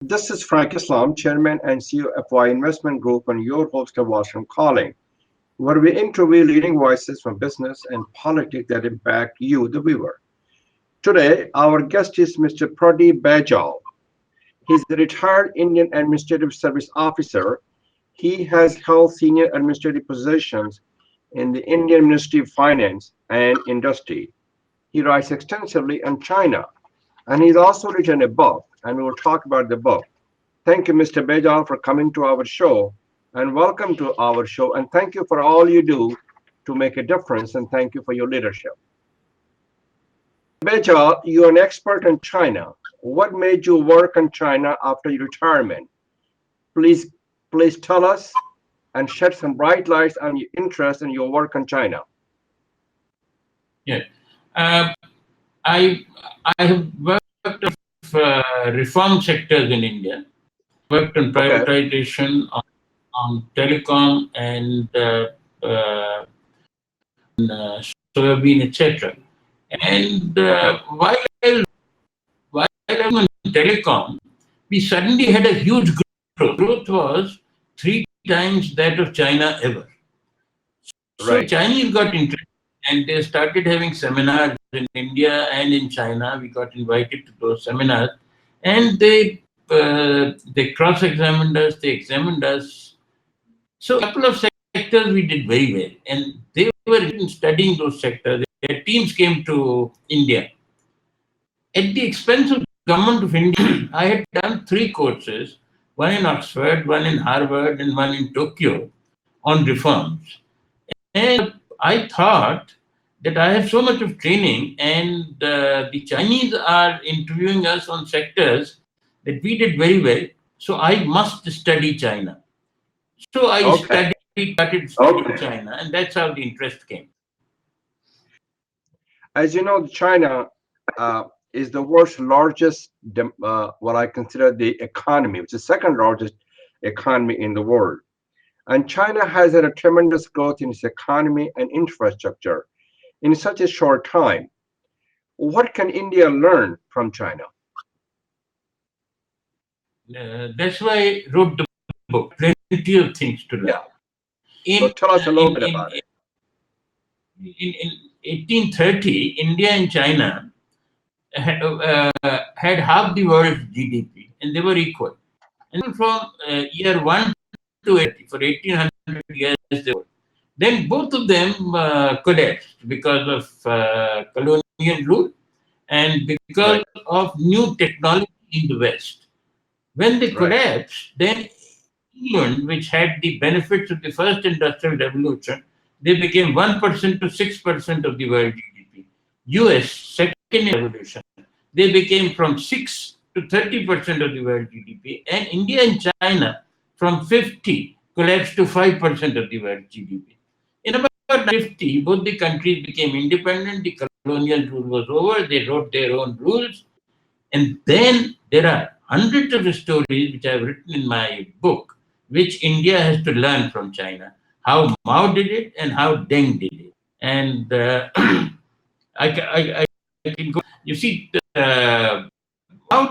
This is Frank Islam, Chairman and CEO of Y Investment Group, and your host of Washington Calling, where we interview leading voices from business and politics that impact you, the viewer. Today, our guest is Mr. Pradip Baijal. He's a retired Indian Administrative Service Officer. He has held senior administrative positions in the Indian Ministry of Finance and Industry. He writes extensively on China, and he's also written a book, and we will talk about the book. Thank you, Mr. Baijal, for coming to our show, and welcome to our show, and thank you for all you do to make a difference, and thank you for your leadership. Baijal, you're an expert in China. What made you work in China after your retirement? Please, please tell us and shed some bright lights on your interest in your work in China. Yeah, uh, I I have worked on reform sectors in India. Worked on Okay, privatization, on telecom, and soybean, etc. And okay, while I was on telecom, we suddenly had a huge growth. Growth was three times that of China ever. So right. Chinese got interested and they started having seminars in India and in China. We got invited to those seminars, and they cross-examined us. They examined us. So a couple of sectors we did very well, and they were in studying those sectors. Their teams came to India at the expense of government of India. I had done three courses: one in Oxford, one in Harvard, and one in Tokyo on reforms. And I thought that I have so much of training, and the Chinese are interviewing us on sectors that we did very well. So I must study China. So I Okay. started studying China, and that's how the interest came. As you know, China is the world's largest, what I consider the economy, which is the second largest economy in the world. And China has had a tremendous growth in its economy and infrastructure in such a short time. What can India learn from China? That's why I wrote the book. Plenty of things to learn. Yeah. So In tell us a little in bit in about it. in 1830, India and China had half the world's GDP, and they were equal. And from year 1 to 80, for 1800 years, they were. Then both of them collapsed because of colonial rule and because Right, of new technology in the West. When they right, collapsed, then England, which had the benefits of the first industrial revolution, they became 1% to 6% of the world GDP. US, second revolution, they became from 6 to 30% of the world GDP. And India and China, from 50, collapsed to 5% of the world GDP. In about 50, both the countries became independent, the colonial rule was over, they wrote their own rules, and then there are hundreds of stories which I have written in my book, which India has to learn from China. How Mao did it and how Deng did it. And I can go. You see, Mao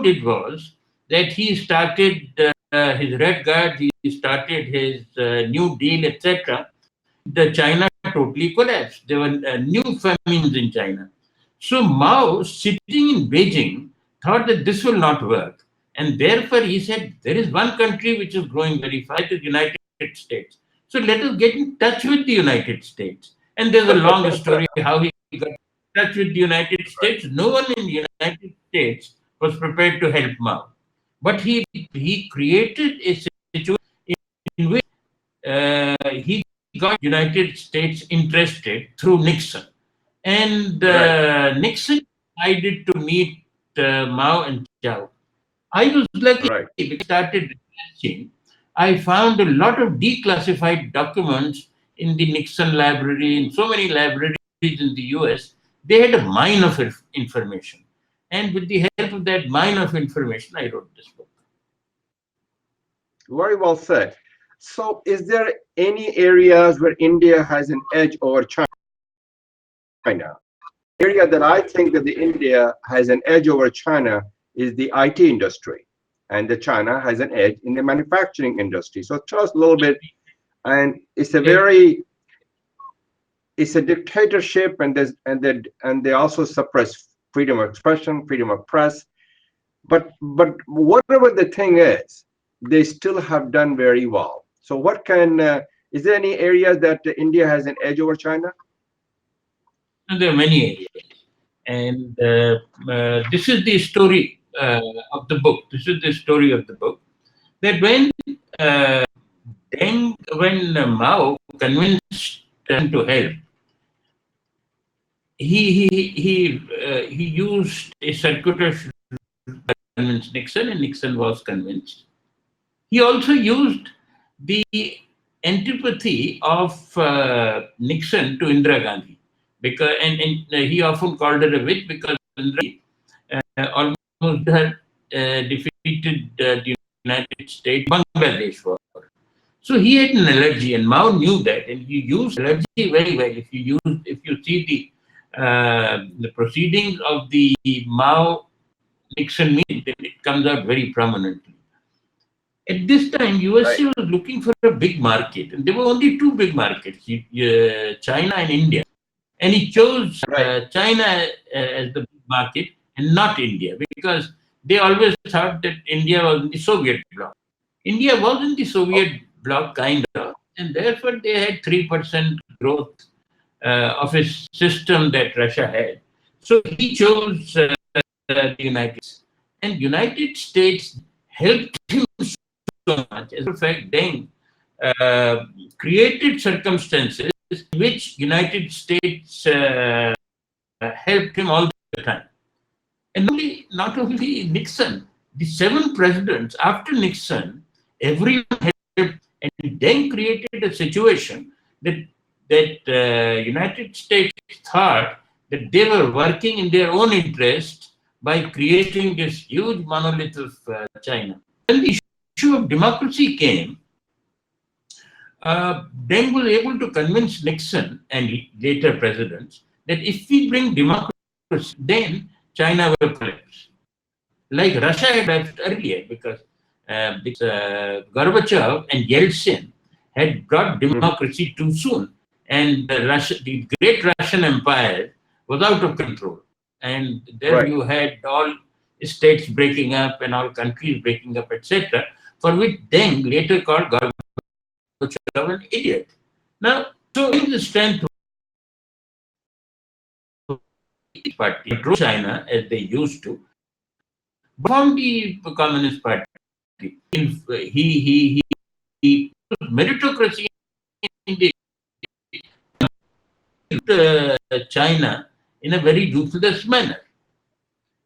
did was that he started his Red Guard, he started his New Deal, etc. The China totally collapsed. There were new famines in China. So Mao, sitting in Beijing, thought that this will not work. And therefore he said, there is one country which is growing very fast, the United States. So let us get in touch with the United States. And there's a long story how he got in touch with the United States. No one in the United States was prepared to help Mao. But he created a situation in which he got United States interested through Nixon. And right. Nixon decided to meet Mao and Chow. I was lucky Right. because I started researching. I found a lot of declassified documents in the Nixon library, in so many libraries in the US. They had a mine of information. And with the help of that mine of information, I wrote this book. Very well said. So, is there any areas where India has an edge over China? Area that I think that the India has an edge over China is the IT industry. and the China has an edge in the manufacturing industry. So tell us a little bit. And it's a Yeah. very, it's a dictatorship, and they also suppress freedom of expression, freedom of press. But whatever the thing is, they still have done very well. So what can is there any areas that India has an edge over China? And there are many areas. And this is the story of the book. This is the story of the book. That uh, when Mao convinced him to help, he used a circuitous to convince Nixon, and Nixon was convinced. He also used the antipathy of Nixon to Indira Gandhi, because and he often called her a witch because Indira almost had defeated the United States Bangladesh war. So he had an allergy, and Mao knew that, and he used allergy very well. If you see the proceedings of the Mao Nixon meeting, then it comes out very prominently. At this time, USA Right, was looking for a big market, and there were only two big markets, China and India. And he chose right. China as the big market and not India, because they always thought that India was in the Soviet bloc. India was in the Oh, Soviet bloc, kind of, and therefore they had 3% growth of a system that Russia had. So he chose the United States. And United States helped him so much. As a fact, Deng created circumstances in which United States helped him all the time. And not only Nixon, the seven presidents after Nixon, everyone helped, and Deng created a situation that United States thought that they were working in their own interest by creating this huge monolith of China. When the issue of democracy came, Deng was able to convince Nixon and later presidents that if we bring democracy, then China will collapse. Like Russia had collapsed earlier, because Gorbachev and Yeltsin had brought mhm. democracy too soon, and the great Russian Empire was out of control, and there Right. you had all states breaking up and all countries breaking up, etc. For which Deng later called Gorbachev an idiot. Now, so in the strength of the party, control China as they used to, but from the Communist Party, he meritocracy in China in a very ruthless manner.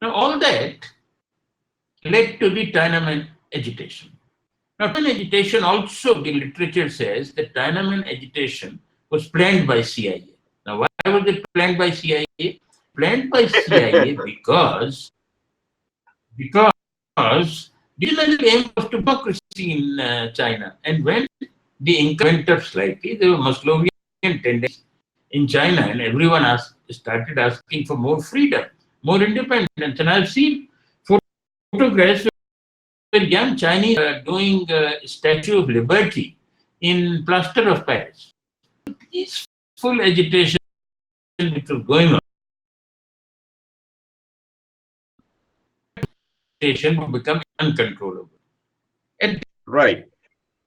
Now, all that led to the Tiananmen agitation. Now, Tiananmen agitation also, the literature says that Tiananmen agitation was planned by CIA. Now, why was it planned by CIA? Planned by CIA because the original aim was democracy in China. And when the Inca went up slightly, there were Muslim tendencies in China, and everyone started asking for more freedom, more independence. And I've seen photographs where young Chinese are doing Statue of Liberty in plaster of Paris. Peaceful agitation which was going on, agitation would become uncontrollable. And Right.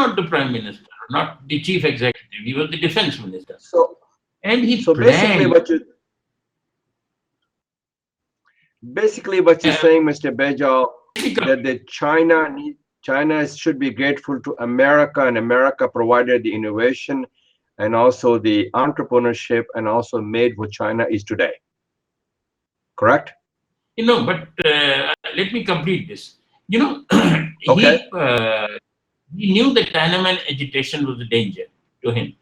not the prime minister, not the chief executive, he was the defense minister. So And he so basically planned what you're saying, Mr. Bejal, political. that China should be grateful to America, and America provided the innovation and also the entrepreneurship and also made what China is today. Correct? But let me complete this. Okay. He knew that Tiananmen agitation was a danger to him.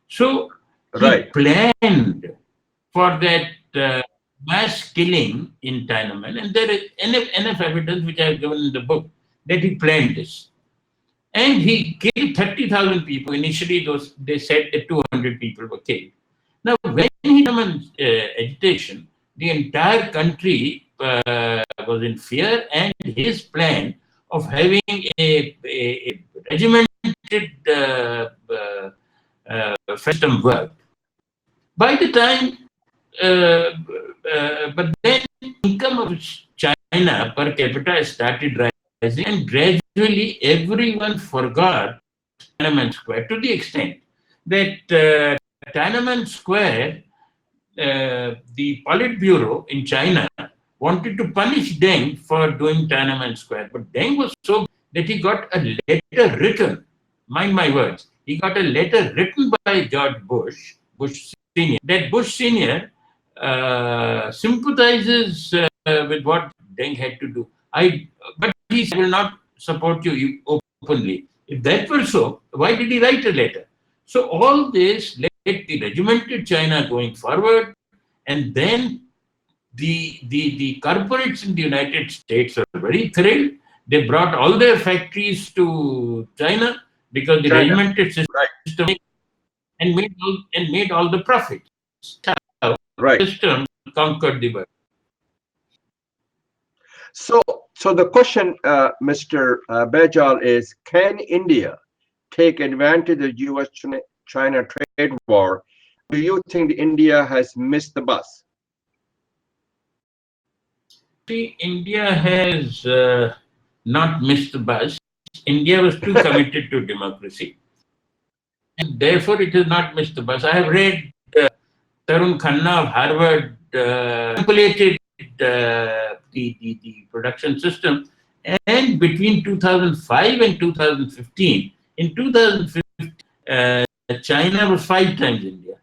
So he Right. planned for that mass killing in Tiananmen, and there is enough evidence which I have given in the book that he planned this. And he killed 30,000 people. Initially, they said that 200 people were killed. Now, when he came agitation, the entire country was in fear, and his plan of having a regimented system work. By the time, but then income of China per capita started rising, and gradually everyone forgot Tiananmen Square to the extent that Tiananmen Square, the Politburo in China wanted to punish Deng for doing Tiananmen Square, but Deng was so that he got a letter written. Mind my words, he got a letter written by George Bush, Bush Senior, that Bush Senior sympathizes with what Deng had to do. But he said, I will not support you openly. If that were so, why did he write a letter? So all this led the regimented China going forward, and then the corporates in the United States are very thrilled. They brought all their factories to China because the China. regimented system Right. and made all the profits. How Right. the system conquered the world. So, so the question, Mr. Baijal, is: can India take advantage of U.S.-China trade war? Do you think India has missed the bus? See, India has not missed the bus. India was too committed to democracy, and therefore it has not missed the bus. I have read Tarun Khanna of Harvard manipulated the production system, and between 2005 and 2015, in 2015, China was 5 times India.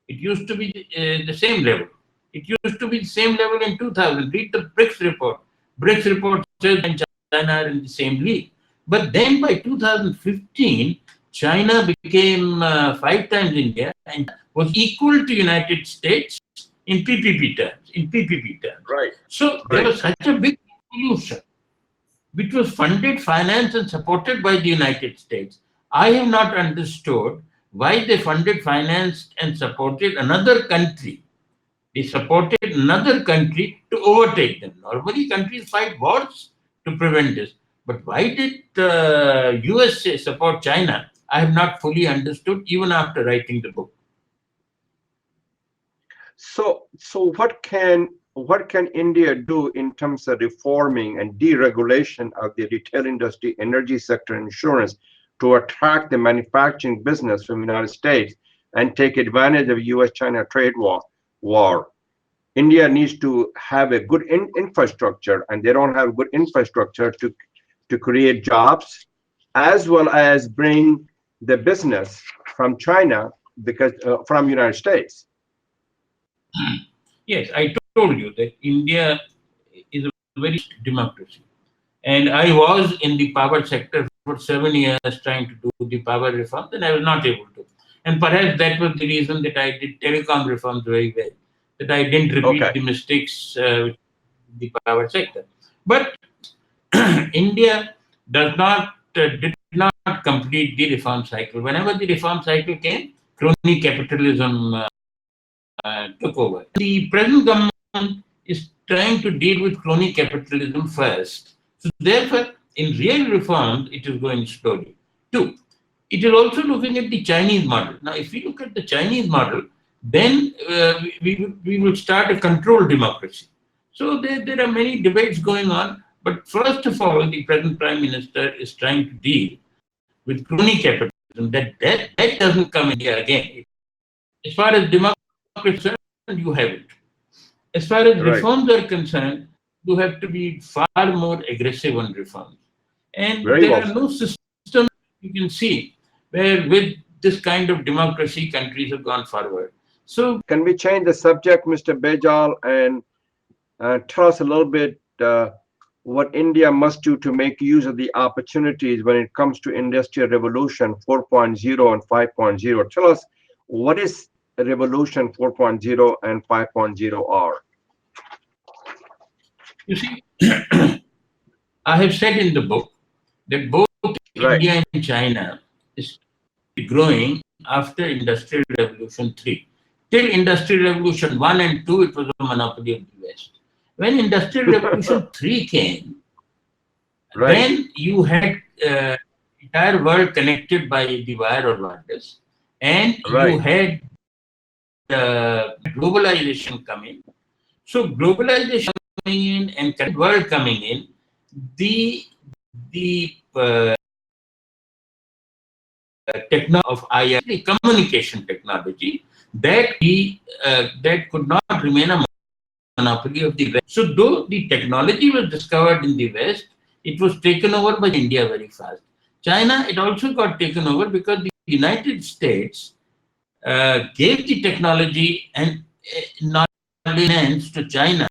It used to be the same level. It used to be the same level in 2000. Read the BRICS report. BRICS report says and China are in the same league. But then by 2015, China became 5 times India and was equal to United States in PPP terms. Right. So there was such a big revolution, which was funded, financed, and supported by the United States. I have not understood why they funded, financed, and supported another country. They supported another country to overtake them. Normally, countries fight wars to prevent this. But why did the USA support China? I have not fully understood, even after writing the book. So, what can India do in terms of reforming and deregulation of the retail industry, energy sector, and insurance to attract the manufacturing business from the United States and take advantage of U.S.-China trade war? India needs to have a good infrastructure, and they don't have good infrastructure to create jobs, as well as bring the business from China because from United States. Yes, I told you that India is a very democracy. And I was in the power sector for 7 years trying to do the power reform, and I was not able to. And perhaps that was the reason that I did telecom reforms very well, that I didn't repeat Okay. the mistakes in the power sector. But India did not complete the reform cycle. Whenever the reform cycle came, crony capitalism took over. The present government is trying to deal with crony capitalism first. So therefore, in real reforms, it is going slowly. Two, it is also looking at the Chinese model. Now, if we look at the Chinese model, then we will start a controlled democracy. So there are many debates going on. But first of all, the present Prime Minister is trying to deal with crony capitalism. That doesn't come in here again. As far as democracy is concerned, you have it. As far as Right. reforms are concerned, you have to be far more aggressive on reforms. And Very there well are said. no systems you can see where with this kind of democracy countries have gone forward. So Can we change the subject, Mr. Bejal, and tell us a little bit what India must do to make use of the opportunities when it comes to Industrial Revolution 4.0 and 5.0? Tell us what is Revolution 4.0 and 5.0 are. you see, I have said in the book that both Right. India and China is growing after Industrial Revolution 3. Till Industrial Revolution 1 and 2, it was a monopoly of the West. When Industrial Revolution 3 came, Right. Then you had entire world connected by the wire or wireless, and you Right. had globalization coming. So globalization coming in and connected world coming in, the technology of IR, the communication technology, that could not remain a monopoly of the West. So though the technology was discovered in the West, it was taken over by India very fast. China, it also got taken over because the United States gave the technology and knowledge to China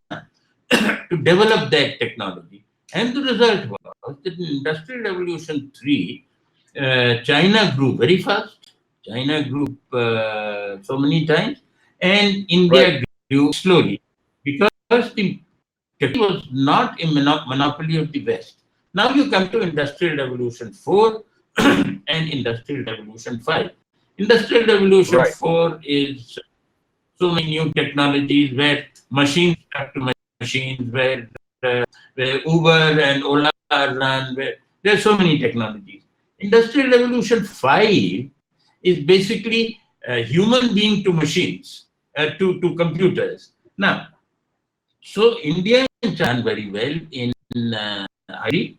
to develop that technology. And the result was that in Industrial Revolution 3, China grew very fast. China grew so many times, and Right. India grew slowly because the technology was not a monopoly of the West. Now you come to Industrial Revolution 4 and Industrial Revolution 5. Industrial Revolution Right. 4 is so many new technologies where machines talk to machines, where Uber and Ola are run, where there are so many technologies. Industrial Revolution 5 is basically human being to machines, to computers. Now, so India and China very well in IR.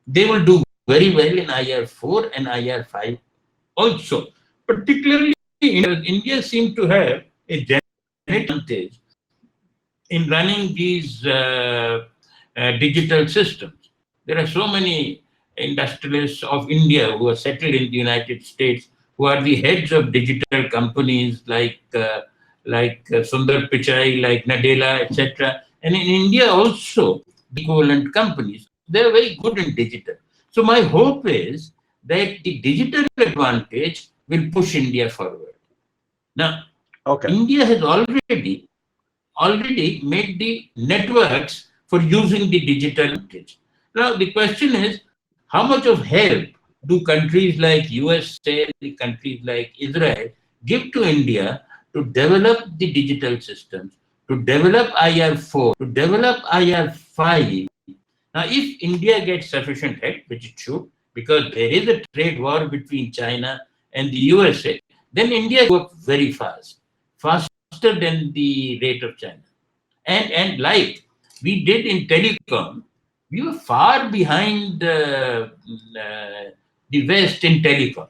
They will do very well in IR4 and IR5 also. Particularly, India seemed to have a genetic advantage in running these digital systems. There are so many industrialists of India who are settled in the United States who are the heads of digital companies like Sundar Pichai, like Nadella, etc. And in India also, the equivalent companies, they are very good in digital. So my hope is that the digital advantage will push India forward. Now, Okay. India has already made the networks for using the digital advantage. Now the question is, how much of help do countries like USA, the countries like Israel give to India to develop the digital systems, to develop IR4, to develop IR5? Now, if India gets sufficient help, which it should, because there is a trade war between China and the USA, then India go up very fast, faster than the rate of China. And like we did in telecom, we were far behind the West in telecom.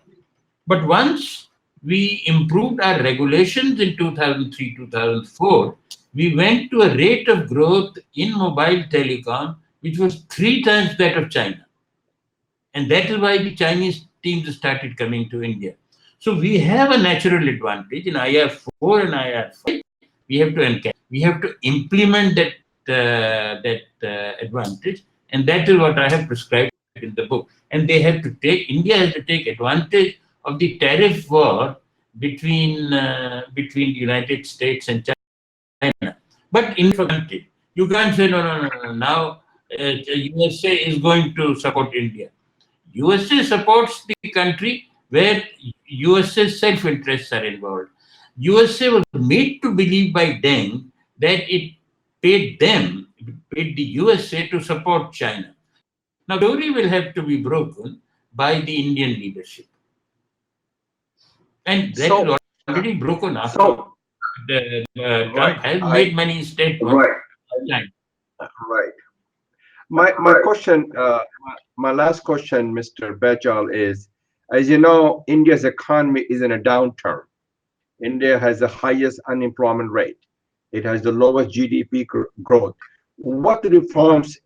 But once we improved our regulations in 2003, 2004, we went to a rate of growth in mobile telecom which was three times that of China. And that is why the Chinese teams started coming to India. So we have a natural advantage in IR4 and IR5. We have to we have to implement that advantage, and that is what I have prescribed in the book. And they have to take India has to take advantage of the tariff war between the United States and China. But in country, you can't say no. Now USA is going to support India. USA supports the country where USA's self-interests are involved. USA was made to believe by Deng that it paid the USA to support China. Now, the story will have to be broken by the Indian leadership. And that is So, already broken after so Trump right. has I made many statements. Right. right. My question, my last question, Mr. Bajal, is, as you know, India's economy is in a downturn. India has the highest unemployment rate. It has the lowest GDP growth. What reforms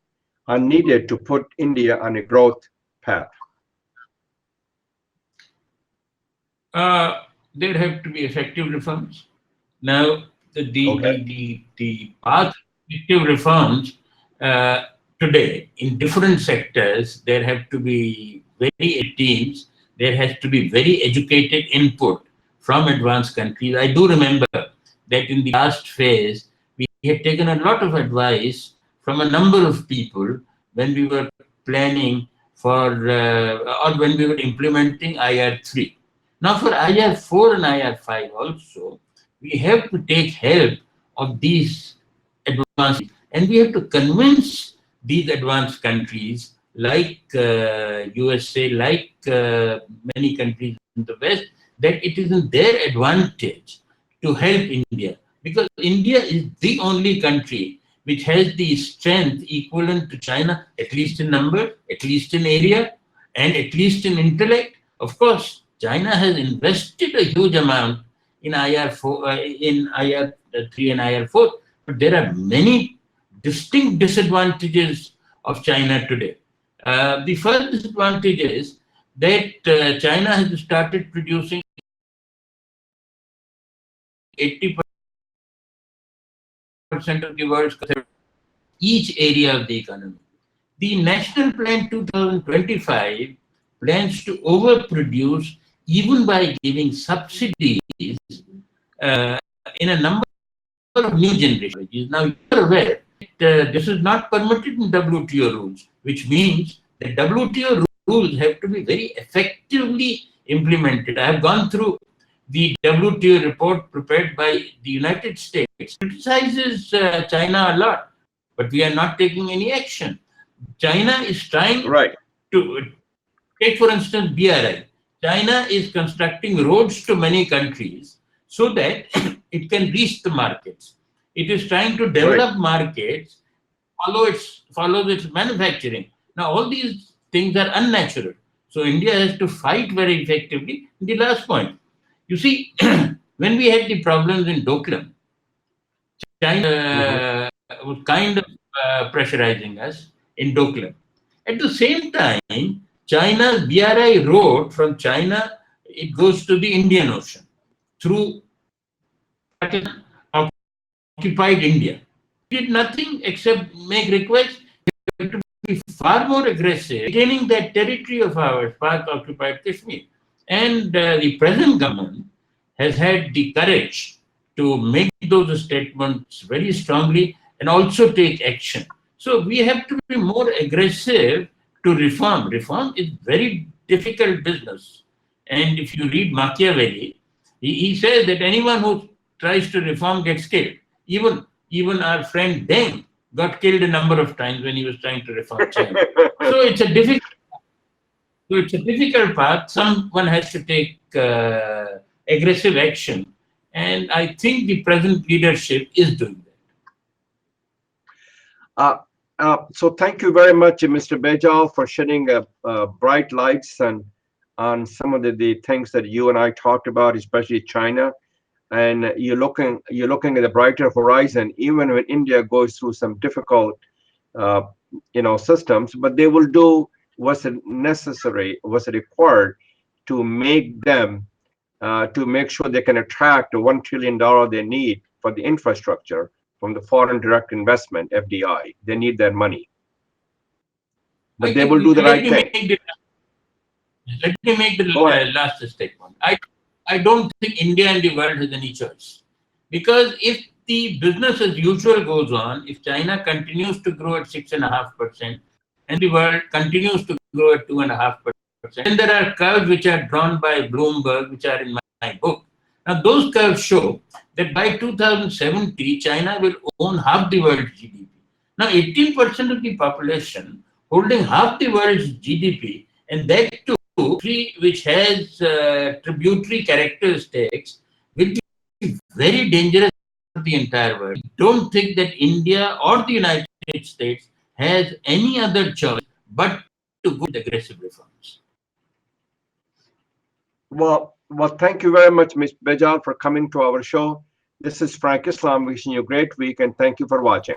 are needed to put India on a growth path? There have to be effective reforms. Now, Okay. the path of effective reforms uh, today in different sectors, there have to be very teams, there has to be very educated input from advanced countries. I do remember that in the last phase, we had taken a lot of advice from a number of people when we were planning or when we were implementing IR3. Now, for IR4 and IR5 also, we have to take help of these advanced, and we have to convince these advanced countries like USA, like many countries in the West, that it is in their advantage to help India, because India is the only country which has the strength equivalent to China, at least in number, at least in area, and at least in intellect. Of course, China has invested a huge amount in IR4, in IR3 and IR4, but there are many distinct disadvantages of China today. The first disadvantage is that China has started producing 80% of the world's each area of the economy. The National Plan 2025 plans to overproduce even by giving subsidies in a number of new generations. Now, you're aware that this is not permitted in WTO rules, which means that WTO rules have to be very effectively implemented. I have gone through the WTO report prepared by the United States, criticizes China a lot, but we are not taking any action. China is trying Right. to take, for instance, BRI. China is constructing roads to many countries so that it can reach the markets. It is trying to develop markets, follows its manufacturing. Now, all these things are unnatural. So India has to fight very effectively. The last point, you see, when we had the problems in Doklam, China was kind of pressurizing us in Doklam. At the same time, China's BRI road from China, it goes to the Indian Ocean through Pakistan, occupied India. Did nothing except make requests. We have to be far more aggressive, retaining that territory of ours, Pak-occupied Kashmir. And the present government has had the courage to make those statements very strongly and also take action. So we have to be more aggressive to reform. Reform is very difficult business. And if you read Machiavelli, he says that anyone who tries to reform gets killed. Even our friend Deng got killed a number of times when he was trying to reform China. So it's a difficult path. Someone has to take aggressive action, and I think the present leadership is doing that. So thank you very much, Mr. Baijal, for shedding bright lights on some of the things that you and I talked about, especially China. And you're looking at a brighter horizon, even when India goes through some difficult, systems. But they will do what's necessary, what's required to make them, to make sure they can attract the $1 trillion they need for the infrastructure from the foreign direct investment, FDI. They need that money, but they will do the right thing. Let me make the last statement. I don't think India and the world has any choice. Because if the business as usual goes on, if China continues to grow at 6.5% and the world continues to grow at 2.5%, then there are curves which are drawn by Bloomberg, which are in my book. Now, those curves show that by 2070, China will own half the world's GDP. Now, 18% of the population holding half the world's GDP, and that too, which has tributary characteristics, will be very dangerous for the entire world. I don't think that India or the United States has any other choice but to go with aggressive reforms. Well, thank you very much, Ms. Baijal, for coming to our show. This is Frank Islam wishing you a great week, and thank you for watching.